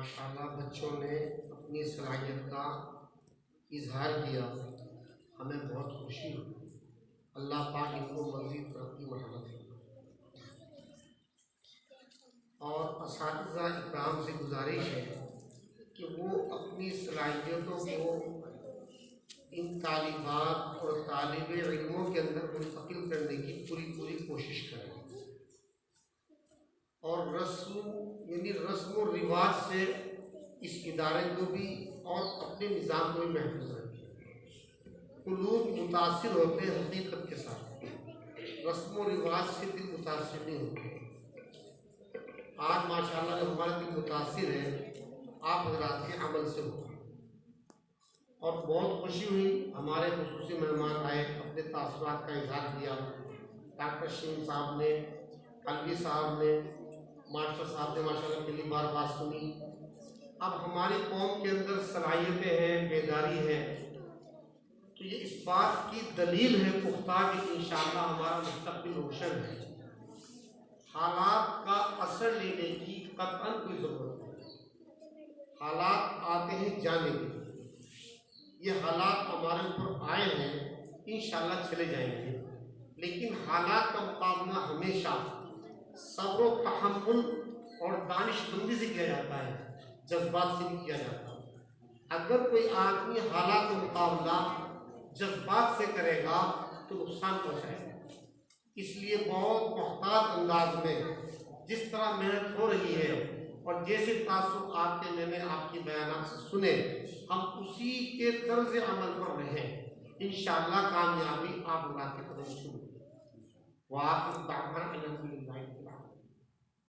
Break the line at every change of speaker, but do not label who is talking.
ماشاءاللہ بچوں نے اپنی صلاحیت کا اظہار کیا، ہمیں بہت خوشی ہوئی۔ اللہ پاک ان کو مزید ترقی مرحمت فرمائے۔ اور اساتذہ اکرام سے گزارش ہے کہ وہ اپنی صلاحیتوں کو ان طالبات اور طالب علموں کے اندر منتقل کرنے کی پوری کوشش کریں، اور رسم و رواج سے اس ادارے کو بھی اور اپنے نظام کو بھی محفوظ رکھیں۔ قلوب متاثر ہوتے ہیں حقیقت کے ساتھ، رسم و رواج سے دل متاثر نہیں ہوتے۔ آج ماشاءاللہ جو ہمارا دل متاثر ہے آپ حضرات کے عمل سے ہوا، اور بہت خوشی ہوئی۔ ہمارے خصوصی مہمان آئے، اپنے تاثرات کا اظہار کیا۔ ڈاکٹر شیم صاحب نے، قلبی صاحب نے، ماسٹر صاحب نے ماشاءاللہ پہلی بار بات سنی۔ اب ہماری قوم کے اندر صلاحیتیں ہیں، بیداری ہے، تو یہ اس بات کی دلیل ہے پختہ کہ انشاءاللہ ہمارا مستقبل روشن ہے۔ حالات کا اثر لینے کی قطعاً کوئی ضرورت نہیں۔ حالات آتے ہیں جانے کے لیے، یہ حالات ہمارے اوپر آئے ہیں، انشاءاللہ چلے جائیں گے، لیکن حالات کا مقابلہ ہمیشہ صبر و تحمل اور دانش مندی سے کیا جاتا ہے، جذبات سے نہیں کیا جاتا۔ اگر کوئی آدمی حالات کا مقابلہ جذبات سے کرے گا تو نقصان پہنچائے گا۔ اس لیے بہت محتاط انداز میں جس طرح محنت ہو رہی ہے اور جیسے تاثر آپ کے میں نے آپ کی بیانات سے سنے، ہم اسی کے طرز عمل پر رہیں، انشاءاللہ کامیابی آپ اللہ کے قدم چھو۔ وآخر دعوانا الحمدللہ۔